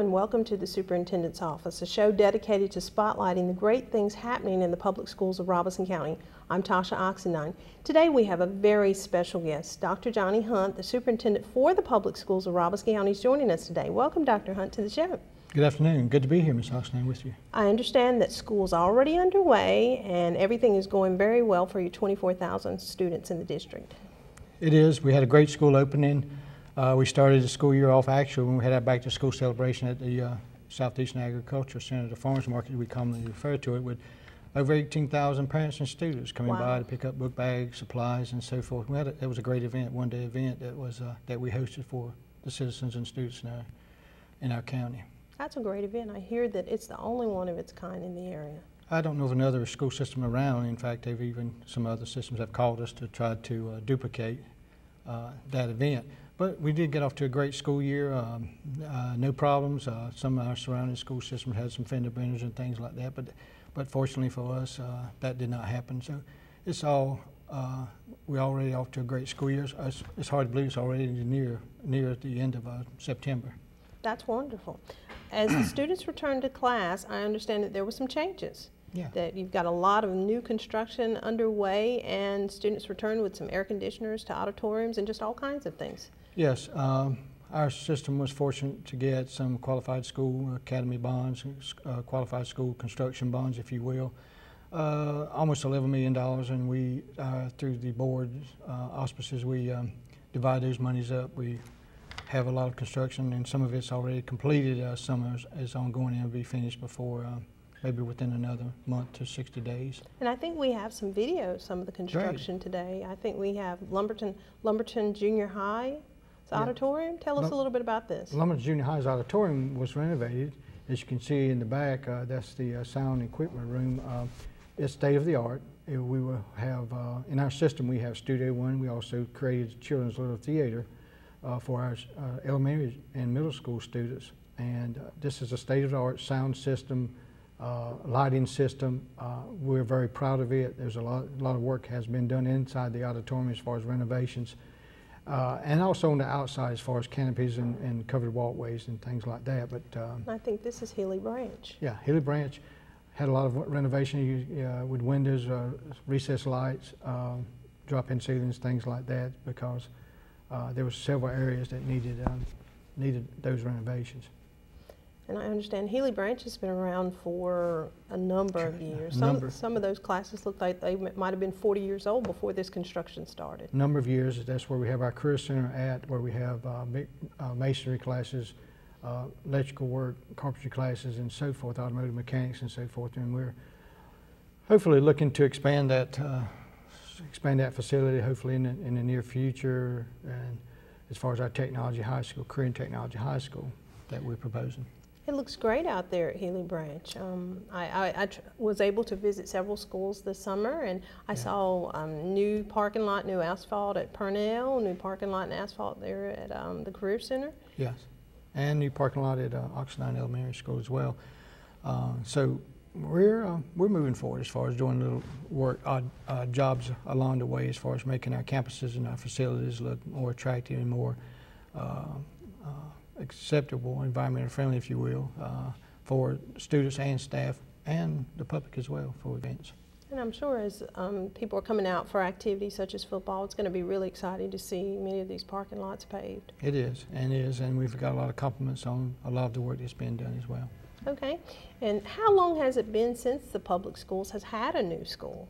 and welcome to the Superintendent's Office, a show dedicated to spotlighting the great things happening in the public schools of Robeson County. I'm Tasha Oxendine. Today we have a very special guest, Dr. Johnny Hunt, the Superintendent for the public schools of Robeson County, is joining us today. Welcome, Dr. Hunt, to the show. Good afternoon. Good to be here, Ms. Oxendine, with you. I understand that school's already underway and everything is going very well for your 24,000 students in the district. It is. We had a great school opening. We started the school year off actually when we had our back to school celebration at the Southeastern Agricultural Center, the farmers market we commonly refer to it, with over 18,000 parents and students coming by to pick up book bags, supplies, and so forth. It was a great event, one-day event that we hosted for the citizens and students in our county. That's a great event. I hear that it's the only one of its kind in the area. I don't know of another school system around. In fact, some other systems have called us to try to duplicate that event. But we did get off to a great school year, no problems. Some of our surrounding school systems had some fender benders and things like that, but fortunately for us, that did not happen. So it's all, we're already off to a great school year. It's hard to believe it's already near the end of September. That's wonderful. As the students return to class, I understand that there were some changes. Yeah. That you've got a lot of new construction underway and students returned with some air conditioners to auditoriums and just all kinds of things. Yes, our system was fortunate to get some qualified school academy bonds, qualified school construction bonds, if you will. Almost $11 million, and we, through the board auspices, we divide those monies up. We have a lot of construction, and some of it's already completed. Some is ongoing and will be finished before maybe within another month to 60 days. And I think we have some videos, some of the construction today. I think we have Lumberton Junior High's auditorium. Tell us a little bit about this. Lumberton Junior High's auditorium was renovated. As you can see in the back, that's the sound equipment room. It's state of the art. We will have, in our system, we have Studio One. We also created Children's Little Theater for our elementary and middle school students. And this is a state of the art sound system, lighting system. We're very proud of it. There's a lot of work has been done inside the auditorium as far as renovations, and also on the outside as far as canopies and covered walkways and things like that. But I think this is Healy Branch. Yeah, Healy Branch had a lot of renovation with windows, recessed lights, drop-in ceilings, things like that, because there were several areas that needed those renovations. And I understand Healy Branch has been around for a number of years. Some of those classes look like they might have been 40 years old before this construction started. A number of years. That's where we have our career center at, where we have masonry classes, electrical work, carpentry classes, and so forth, automotive mechanics and so forth. And we're hopefully looking to expand that facility, hopefully in the near future. And as far as our technology high school, career and technology high school that we're proposing. It looks great out there at Healy Branch. I was able to visit several schools this summer, and I saw new parking lot, new asphalt at Purnell, new parking lot and asphalt there at the Career Center. Yes, and new parking lot at Oxendine Elementary School as well. So we're moving forward as far as doing little work, odd jobs along the way, as far as making our campuses and our facilities look more attractive and more acceptable, environmental friendly, if you will, for students and staff and the public as well for events. And I'm sure as people are coming out for activities such as football, it's going to be really exciting to see many of these parking lots paved. It is, and we've got a lot of compliments on a lot of the work that's been done as well. Okay, and how long has it been since the public schools has had a new school?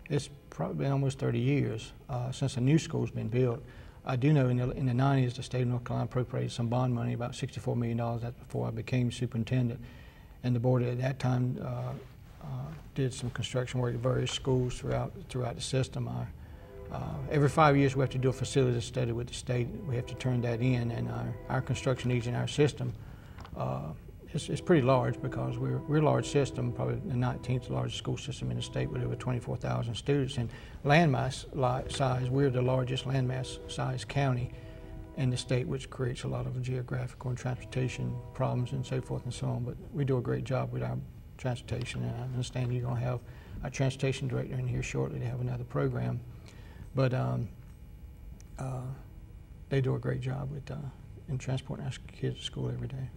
It's probably been almost 30 years since a new school's been built. I do know in the 90s the state of North Carolina appropriated some bond money, about $64 million. That's before I became superintendent. And the board at that time did some construction work at various schools throughout the system. Every 5 years we have to do a facility study with the state. We have to turn that in, and our construction needs in our system it's pretty large, because we're a large system, probably the 19th largest school system in the state with over 24,000 students. And landmass size, we're the largest landmass size county in the state, which creates a lot of geographical and transportation problems and so forth and so on. But we do a great job with our transportation, and I understand you're going to have our transportation director in here shortly to have another program. But they do a great job with in transporting our kids to school every day.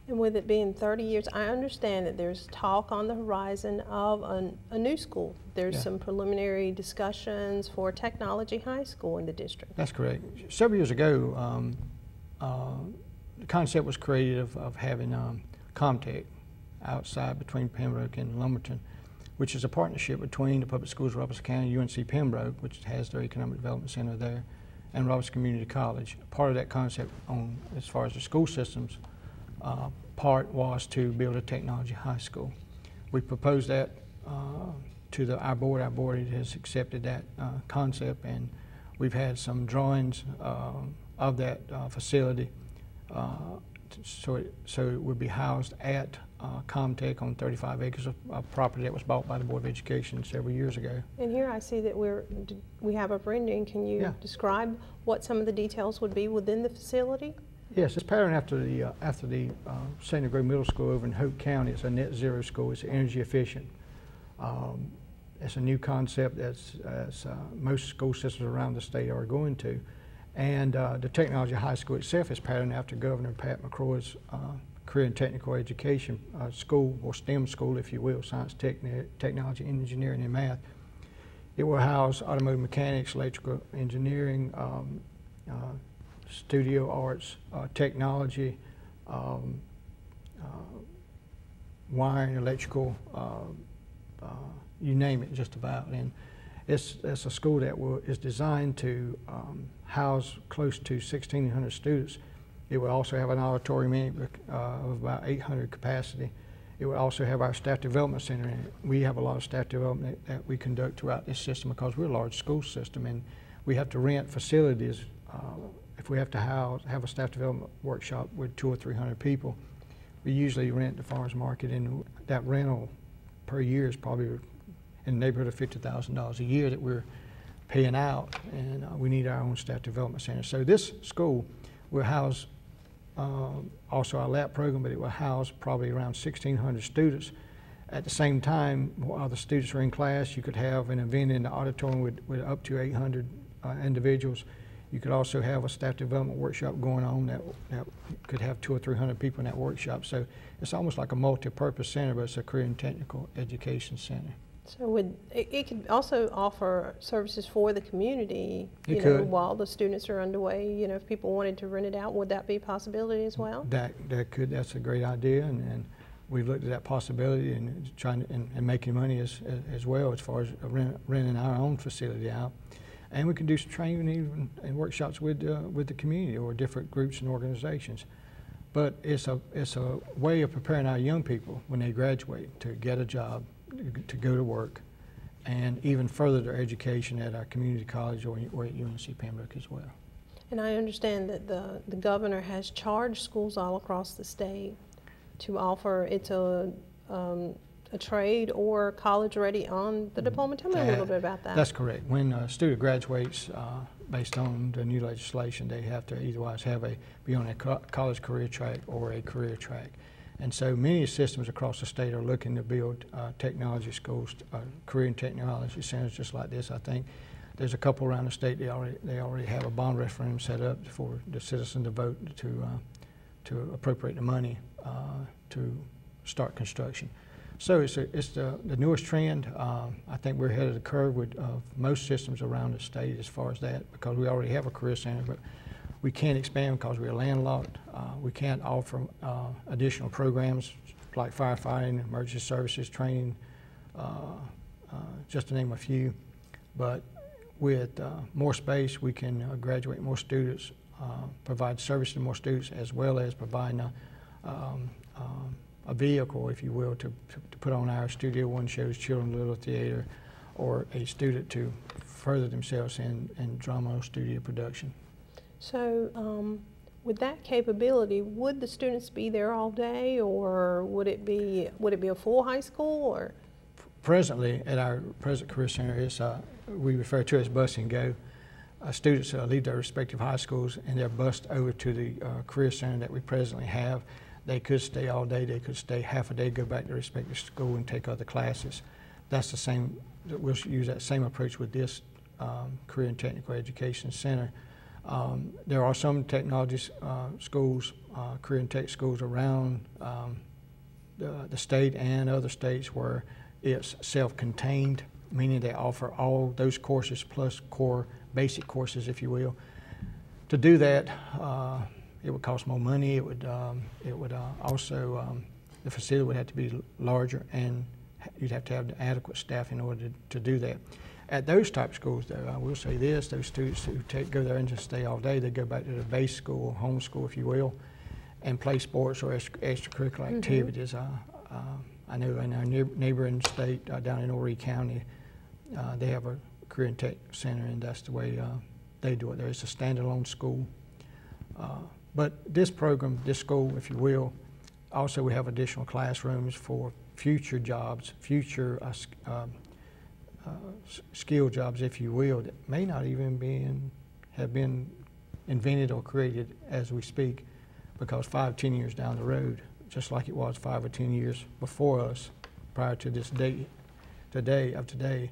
And with it being 30 years, I understand that there's talk on the horizon of a new school. There's some preliminary discussions for Technology High School in the district. That's correct. Several years ago, the concept was created of having ComTech outside between Pembroke and Lumberton, which is a partnership between the Public Schools of Robeson County, UNC Pembroke, which has their Economic Development Center there, and Robeson Community College. Part of that concept as far as the school systems part was to build a technology high school. We proposed that to our board. Our board has accepted that concept, and we've had some drawings of that facility so it would be housed at ComTech on 35 acres of property that was bought by the Board of Education several years ago. And here I see that we have a rendering. Can you describe what some of the details would be within the facility? Yes, it's patterned after the St. Grove Middle School over in Hope County. It's a net zero school. It's energy efficient. It's a new concept that's most school systems around the state are going to. And the Technology High School itself is patterned after Governor Pat McCrory's Career and Technical Education School, or STEM school, if you will, Science, Technology, Engineering, and Math. It will house automotive mechanics, electrical engineering, studio arts, technology, wiring, electrical, you name it, just about. And it's a school that is designed to house close to 1,600 students. It will also have an auditorium of about 800 capacity. It will also have our staff development center in it. We have a lot of staff development that we conduct throughout this system because we're a large school system, and we have to rent facilities. If we have to have a staff development workshop with 200 or 300 people, we usually rent the farmers market, and that rental per year is probably in the neighborhood of $50,000 a year that we're paying out, and we need our own staff development center. So this school will house also our lab program, but it will house probably around 1,600 students. At the same time, while the students are in class, you could have an event in the auditorium with up to 800 individuals. You could also have a staff development workshop going on that could have 200 or 300 people in that workshop. So it's almost like a multi-purpose center, but it's a career and technical education center. So it could also offer services for the community, while the students are underway. If people wanted to rent it out, would that be a possibility as well? That's a great idea, and we've looked at that possibility and trying and making money as well as far as renting our own facility out. And we can do some training and workshops with the community or different groups and organizations. But it's a way of preparing our young people when they graduate to get a job, to go to work, and even further their education at our community college or at UNC Pembroke as well. And I understand that the governor has charged schools all across the state to offer a trade or college ready on the diploma. Tell me a little bit about that. That's correct. When a student graduates, based on the new legislation, they have to either be on a college career track or a career track. And so many systems across the state are looking to build technology schools, career and technology centers just like this. I think there's a couple around the state. They already have a bond referendum set up for the citizens to vote to appropriate the money to start construction. So it's the newest trend. I think we're ahead of the curve with most systems around the state as far as that, because we already have a career center, but we can't expand because we're landlocked. We can't offer additional programs like firefighting, emergency services, training, just to name a few. But with more space, we can graduate more students, provide service to more students, as well as providing a vehicle, if you will, to put on our Studio One shows, Children's Little Theater, or a student to further themselves in drama or studio production. So with that capability, would the students be there all day, or would it be a full high school? Or presently at our present career center, it's we refer to it as bus and go. Students leave their respective high schools and they're bused over to the career center that we presently have. They could stay all day, they could stay half a day, go back to their respective school and take other classes. That's the same, we'll use that same approach with this Career and Technical Education Center. There are some technology schools, career and tech schools around the state and other states where it's self-contained, meaning they offer all those courses plus core basic courses, if you will. To do that, it would cost more money. It would also, the facility would have to be larger, and you'd have to have adequate staff in order to do that. At those type of schools, though, I will say this: those students who go there and just stay all day, they go back to the base school, home school, if you will, and play sports or extracurricular activities. I know in our neighboring state down in Horry County, they have a career and tech center, and that's the way they do it there. It's a standalone school. But this program, this school, if you will, also we have additional classrooms for future jobs, future skill jobs, if you will, that may not even have been invented or created as we speak, because 5-10 years down the road, just like it was 5 or 10 years before us, prior to this day, today,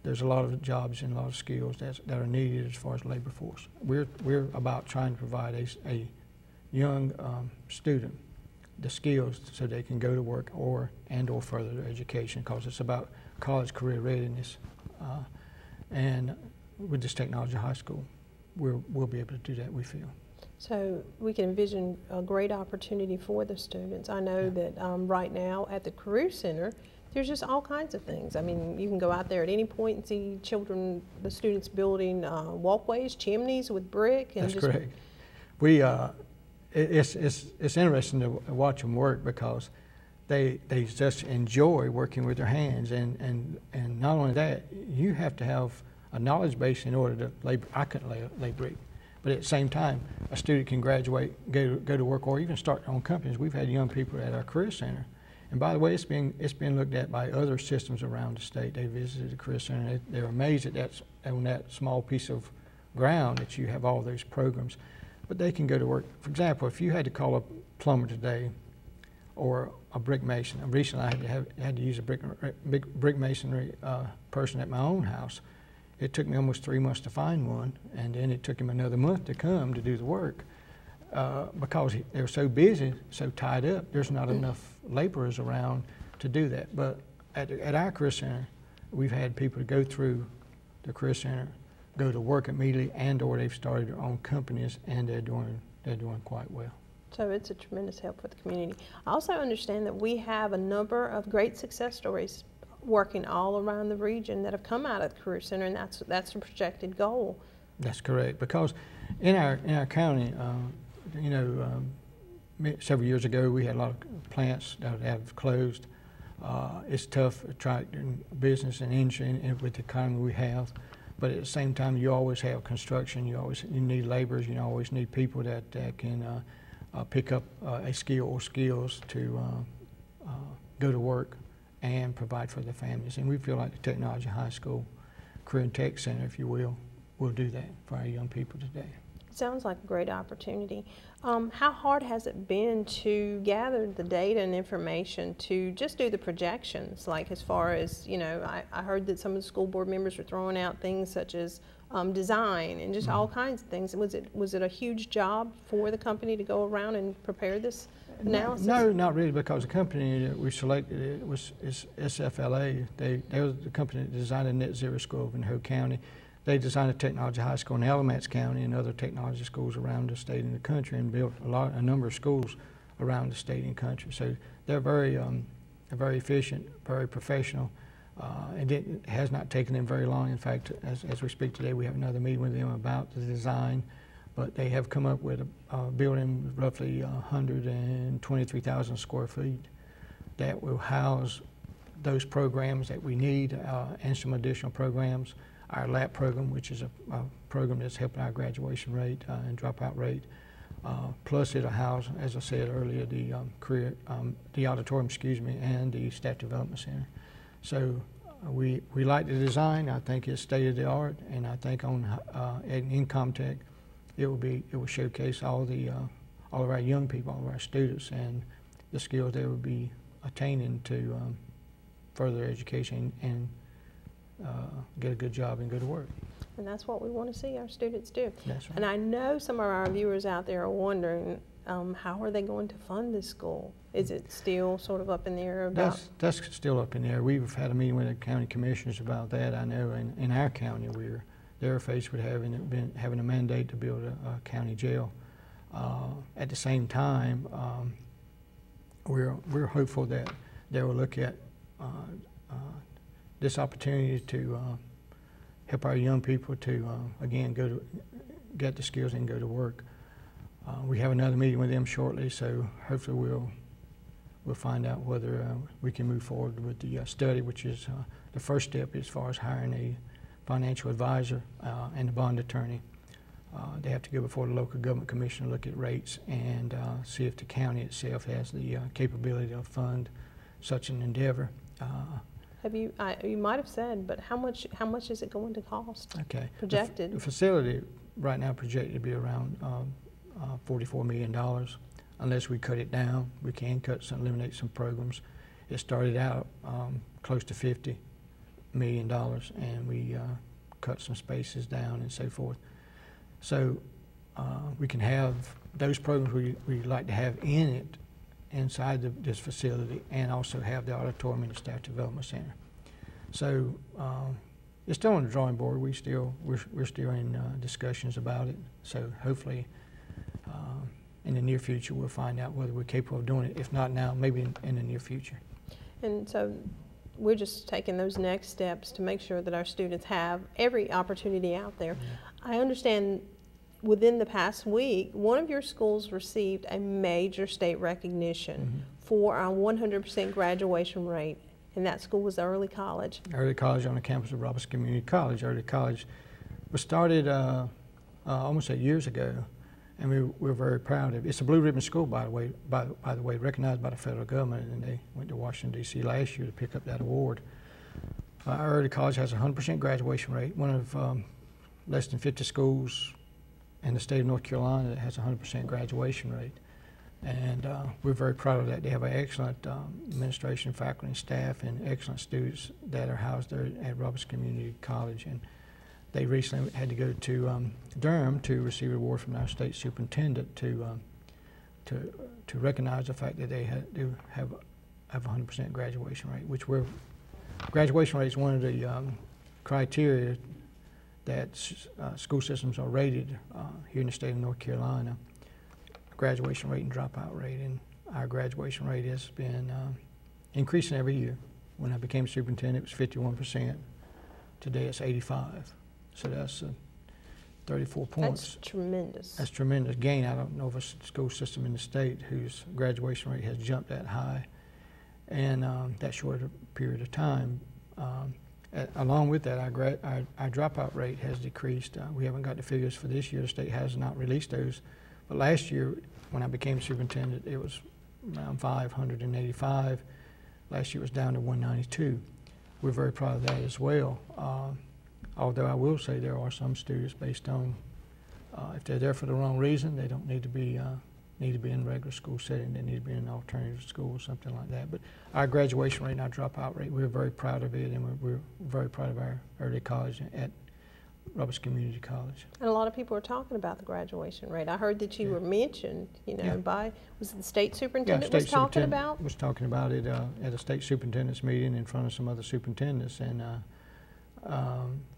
there's a lot of jobs and a lot of skills that are needed as far as labor force. We're about trying to provide a young student the skills so they can go to work or further their education, because it's about college career readiness. And with this technology high school, we'll be able to do that, we feel. So we can envision a great opportunity for the students. I know that right now at the Career Center, there's just all kinds of things. I mean, you can go out there at any point and see the students building walkways, chimneys with brick. And that's correct. It's interesting to watch them work, because they just enjoy working with their hands, and not only that, you have to have a knowledge base in order to labor. I couldn't lay brick, but at the same time, a student can graduate, go to work, or even start their own companies. We've had young people at our Career Center, and by the way, it's been looked at by other systems around the state. They visited the Career Center. They're amazed at on that small piece of ground that you have all those programs. But they can go to work. For example, if you had to call a plumber today, or a brick mason. Recently, I had to use a brick masonry person at my own house. It took me almost 3 months to find one, and then it took him another month to come to do the work, because they were so busy, so tied up. There's not enough laborers around to do that. But at our Career Center, we've had people to go through the Career Center, go to work immediately, or they've started their own companies, and they're doing quite well. So it's a tremendous help for the community. I also understand that we have a number of great success stories working all around the region that have come out of the Career Center, and that's a projected goal. That's correct, because in our county, several years ago we had a lot of plants that have closed. It's tough attracting business and industry with the economy we have. But at the same time, you always have construction. You need laborers. You always need people that can pick up a skill or skills to go to work and provide for their families. And we feel like the Technology High School Career and Tech Center, if you will do that for our young people today. Sounds like a great opportunity. How hard has it been to gather the data and information to just do the projections? Like, as far as, I heard that some of the school board members were throwing out things such as design and just all kinds of things. Was it a huge job for the company to go around and prepare this analysis? No, not really, because the company that we selected is SFLA. They were the company that designed a net zero school over in Hope County. They designed a technology high school in Alamance County and other technology schools around the state and the country, and built a number of schools around the state and country. So they're very efficient, very professional. It has not taken them very long. In fact, as we speak today, we have another meeting with them about the design. But they have come up with a building with roughly 123,000 square feet that will house those programs that we need, and some additional programs. Our LAP program, which is a program that's helping our graduation rate and dropout rate. Plus it'll house, as I said earlier, the auditorium, and the staff development center. So we like the design. I think it's state of the art, and I think in Comtech, it will showcase all of our young people, all of our students, and the skills they will be attaining to further education and get a good job and go to work. And that's what we want to see our students do. That's right. And I know some of our viewers out there are wondering, how are they going to fund this school? Is it still sort of up in the air about? That's still up in the air. We've had a meeting with the county commissioners about that. I know in our county they're faced with having a mandate to build a county jail. At the same time, we're hopeful that they will look at this opportunity to help our young people to again get the skills and go to work. We have another meeting with them shortly, so hopefully we'll find out whether we can move forward with the study, which is the first step as far as hiring a financial advisor and a bond attorney. They have to go before the local government commission to look at rates and see if the county itself has the capability to fund such an endeavor. You might have said, but how much is it going to cost? Okay. Projected. The facility right now projected to be around $44 million. Unless we cut it down, we can eliminate some programs. It started out close to $50 million, and we cut some spaces down and so forth. So we can have those programs we like to have in it inside this facility, and also have the auditorium and the staff development center. So it's still on the drawing board. We're still in discussions about it. So hopefully in the near future we'll find out whether we're capable of doing it. If not now, maybe in the near future. And so we're just taking those next steps to make sure that our students have every opportunity out there. Yeah. I understand within the past week, one of your schools received a major state recognition for our 100% graduation rate, and that school was Early College. Early College on the campus of Robeson Community College. Early College was started almost 8 years ago, and we're very proud of it. It's a blue ribbon school, by the way, recognized by the federal government, and they went to Washington, D.C. last year to pick up that award. Our Early College has a 100% graduation rate, one of less than 50 schools in the state of North Carolina that has a 100% graduation rate. And we're very proud of that. They have an excellent administration, faculty, and staff, and excellent students that are housed there at Robeson Community College. And they recently had to go to Durham to receive an award from our state superintendent to recognize the fact that they do have a 100% graduation rate, which graduation rate is one of the criteria that school systems are rated here in the state of North Carolina, graduation rate and dropout rate. And our graduation rate has been increasing every year. When I became superintendent, it was 51%. Today it's 85%. So that's 34 points. That's tremendous. That's tremendous gain. I don't know of a school system in the state whose graduation rate has jumped that high in that short a period of time. Along with that, our dropout rate has decreased. We haven't got the figures for this year. The state has not released those. But last year, when I became superintendent, it was around 585. Last year it was down to 192. We're very proud of that as well. Although I will say there are some students, based on if they're there for the wrong reason, they don't need to be in regular school setting. They need to be in an alternative school or something like that. But our graduation rate and our dropout rate, we're very proud of it, and we're very proud of our early college at Robeson Community College. And a lot of people are talking about the graduation rate. I heard that you were mentioned, by, was it the state superintendent was talking about? Was talking about it at a state superintendent's meeting in front of some other superintendents, and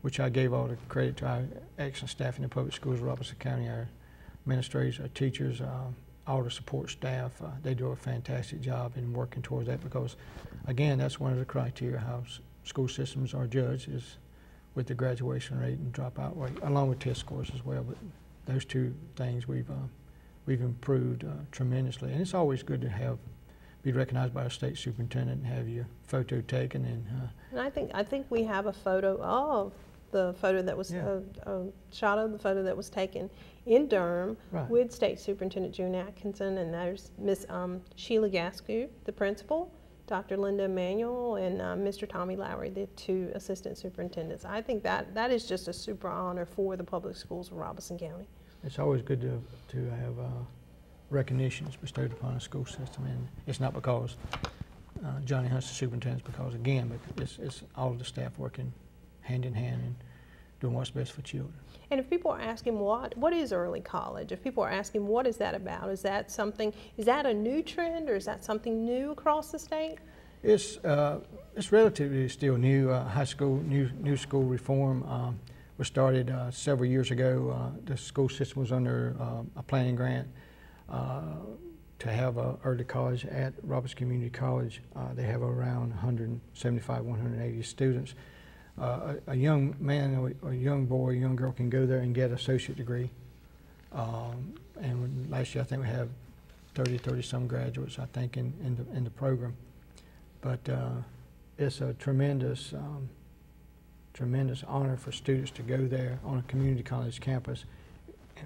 which I gave all the credit to our excellent staff in the public schools of Robeson County, our administrators, our teachers, all the support staff. They do a fantastic job in working towards that, because again, that's one of the criteria how school systems are judged, is with the graduation rate and dropout rate, along with test scores as well. But those two things we've improved tremendously, and it's always good to be recognized by a state superintendent and have your photo taken. And I think we have a photo of the photo that was a shot of the photo that was taken in Durham with State Superintendent June Atkinson, and there's Miss Sheila Gascu, the principal, Dr. Linda Emanuel, and Mr. Tommy Lowry, the two assistant superintendents. I think that is just a super honor for the public schools of Robeson County. It's always good to have recognitions bestowed upon a school system, and it's not because Johnny Hunt's the superintendent, it's because, again, it's all of the staff working hand in hand and doing what's best for children. And if people are asking what is early college, if people are asking what is that about, is that a new trend, or is that something new across the state? It's relatively still new. High school, new school reform was started several years ago. The school system was under a planning grant to have early college at Robeson Community College. They have around 175, 180 students. A young man, a young boy, a young girl can go there and get an associate degree. And last year I think we have 30 some graduates, I think, in the program. But it's a tremendous honor for students to go there on a community college campus,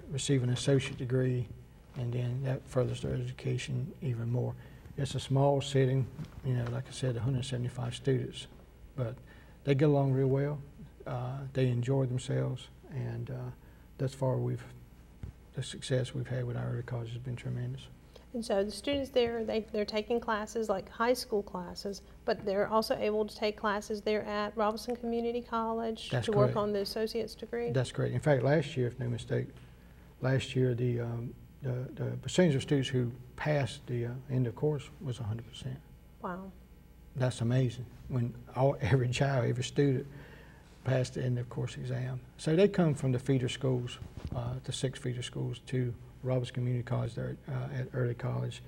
receive an associate degree, and then that furthers their education even more. It's a small setting, you know, like I said, 175 students, but they get along real well. They enjoy themselves, and thus far the success we've had with our early college has been tremendous. And so the students there, they're taking classes like high school classes, but they're also able to take classes there at Robeson Community College to work on the associate's degree? That's correct. In fact, last year, if no mistake, last year the percentage of students who passed the end of course was 100%. Wow. That's amazing when every child, every student passed the end of course exam. So they come from the feeder schools, the 6 feeder schools, to Robeson Community College there at early college,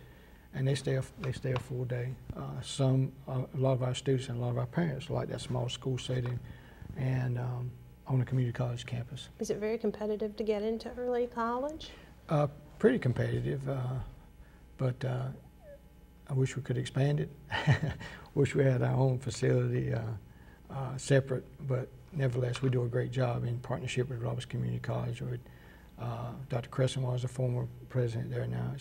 and they stay a full day. A lot of our students and a lot of our parents like that small school setting and on a community college campus. Is it very competitive to get into early college? Pretty competitive, but I wish we could expand it. Wish we had our own facility separate, but nevertheless we do a great job in partnership with Robeson Community College. Dr. Crescent was the former president there now.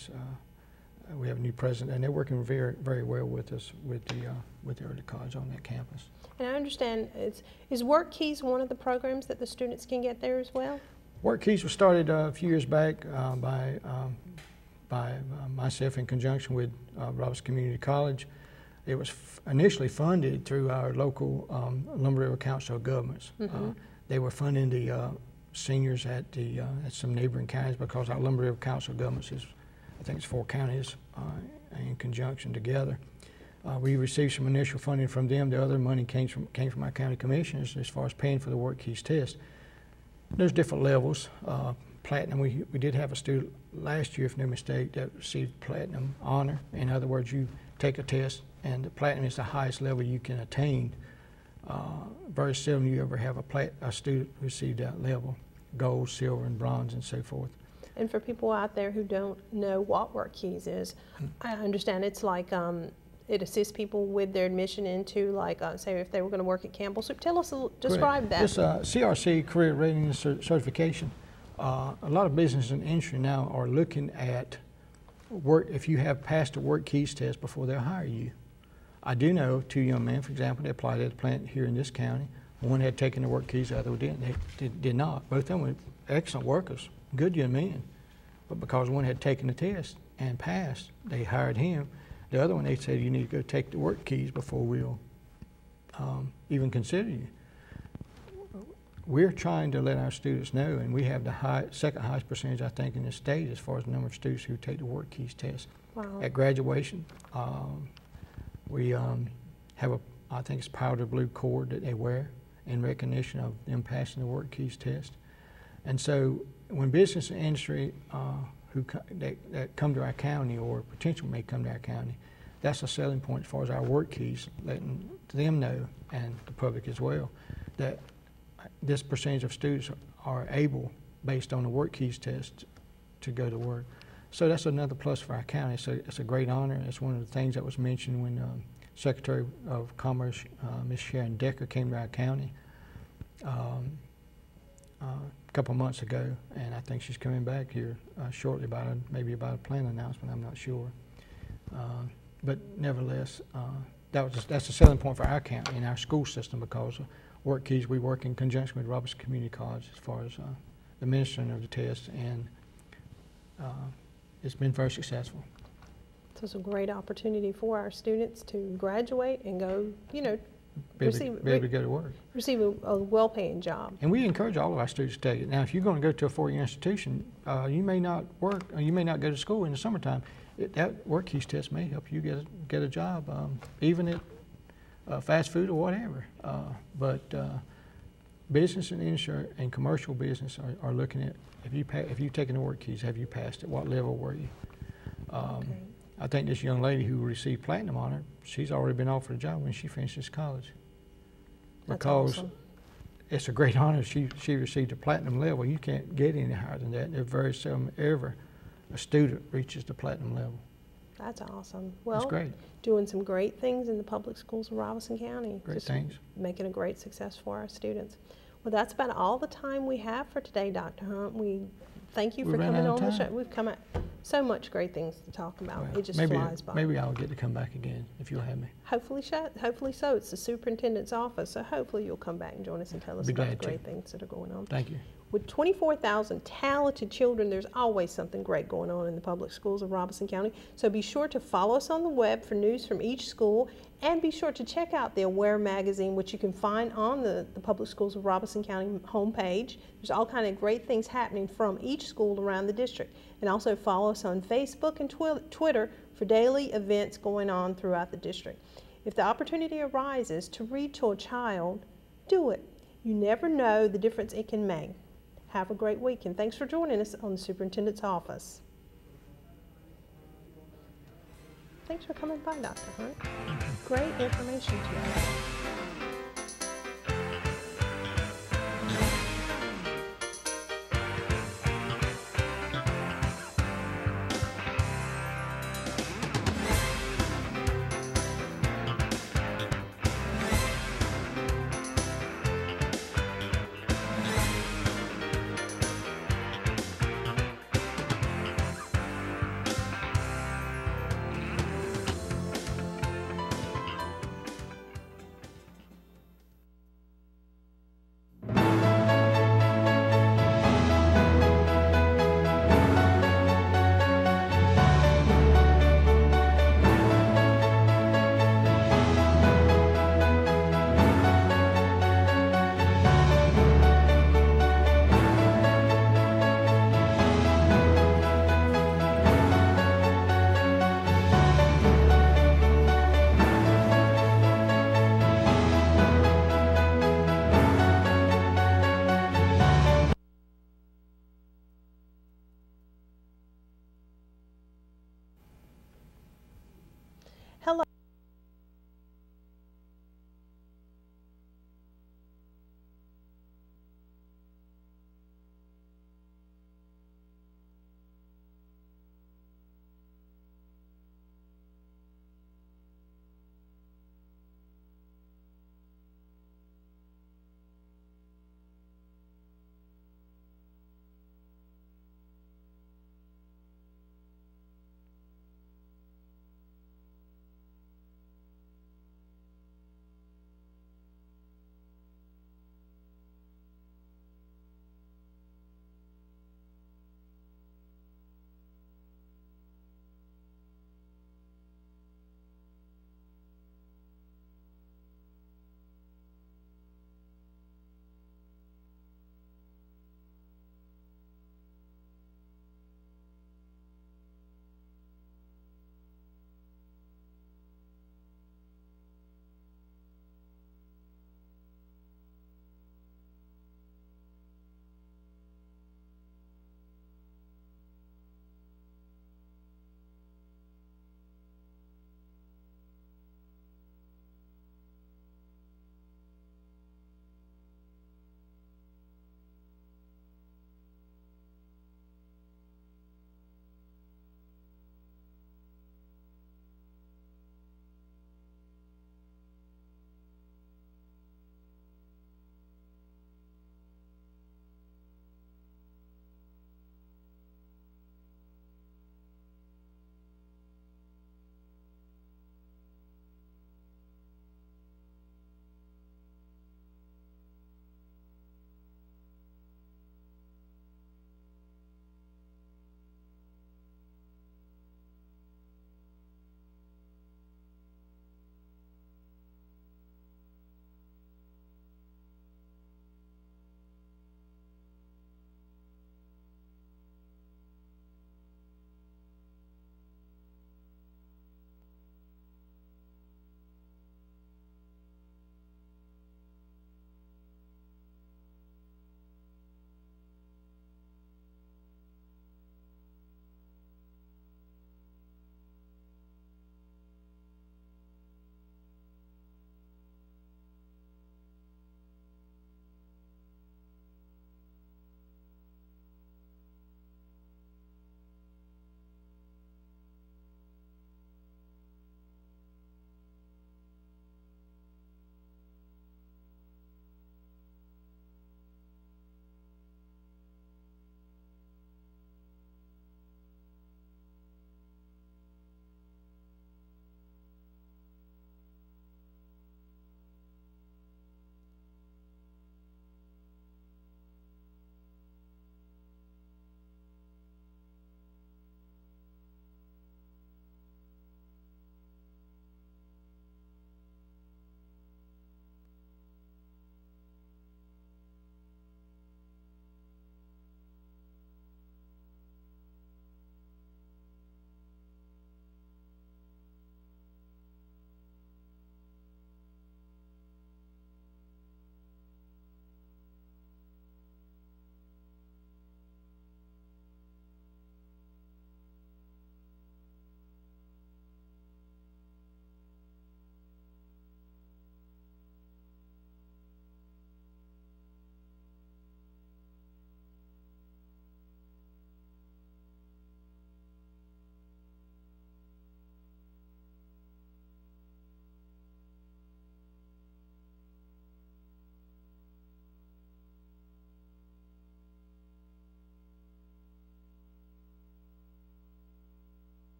We have a new president, and they're working very, very well with us with the early college on that campus. And I understand, is WorkKeys one of the programs that the students can get there as well? WorkKeys was started a few years back by myself in conjunction with Robeson Community College. It was initially funded through our local Lumber River Council of Governments. Mm-hmm. They were funding the seniors at some neighboring counties, because our Lumber River Council of Governments is, I think it's 4 counties in conjunction together. We received some initial funding from them. The other money came from our county commissioners as far as paying for the WorkKeys test. There's different levels. Platinum, we did have a student last year, if no mistake, that received platinum honor. In other words, you take a test, and the platinum is the highest level you can attain. Very seldom you ever have a student receive that level, gold, silver, and bronze, and so forth. And for people out there who don't know what WorkKeys is, I understand it's like it assists people with their admission into, like, say, if they were going to work at Campbell Soup. Tell us, describe that. This CRC Career Readiness Certification. A lot of business and industry now are looking at if you have passed a WorkKeys test before they'll hire you. I do know 2 young men, for example, they applied at a plant here in this county. One had taken the WorkKeys, the other didn't. They did not. Both of them were excellent workers, good young men. But because one had taken the test and passed, they hired him. The other one, they said, you need to go take the WorkKeys before we'll even consider you. We're trying to let our students know, and we have the second highest percentage, I think, in the state as far as the number of students who take the WorkKeys test. Wow. At graduation, we have I think it's powder blue cord that they wear in recognition of them passing the WorkKeys test. And so when business and industry that come to our county, or potentially may come to our county, that's a selling point as far as our WorkKeys, letting them know, and the public as well, that this percentage of students are able, based on the WorkKeys test, to go to work. So that's another plus for our county. So it's a great honor. It's one of the things that was mentioned when Secretary of Commerce, Ms. Sharon Decker, came to our county a couple months ago, and I think she's coming back here shortly maybe about a plan announcement. I'm not sure, but nevertheless, that's a selling point for our county and our school system, because WorkKeys, we work in conjunction with Robeson Community College as far as the administering of the test, and it's been very successful. So it's a great opportunity for our students to graduate and go, be able to go to work. Receive a well-paying job. And we encourage all of our students to take it. Now, if you're going to go to a four-year institution, you may not work, or you may not go to school in the summertime. That WorkKeys test may help you get a job, even at fast food or whatever. But business and insurance and commercial business are looking at, if you've taken the WorkKeys, have you passed it? What level were you? Okay. I think this young lady who received platinum on it, she's already been offered a job when she finishes college. Because awesome. It's a great honor. She received a platinum level. You can't get any higher than that. There's very seldom ever a student reaches the platinum level. That's awesome. Well, that's great. Doing some great things in the public schools of Robeson County. Great things. Making a great success for our students. Well, that's about all the time we have for today, Dr. Hunt. We thank you for coming on the show. We've come at so much great things to talk about. Well, it just flies by. Maybe I'll get to come back again if you'll have me. Hopefully so. It's the superintendent's office, so hopefully you'll come back and join us and tell us about the great things that are going on. Thank you. With 24,000 talented children, there's always something great going on in the public schools of Robeson County. So be sure to follow us on the web for news from each school, and be sure to check out the Aware magazine, which you can find on the Public Schools of Robeson County homepage. There's all kinds of great things happening from each school around the district. And also follow us on Facebook and Twitter for daily events going on throughout the district. If the opportunity arises to read to a child, do it. You never know the difference it can make. Have a great week, and thanks for joining us on the Superintendent's Office. Thanks for coming by, Dr. Hunt. Great information today.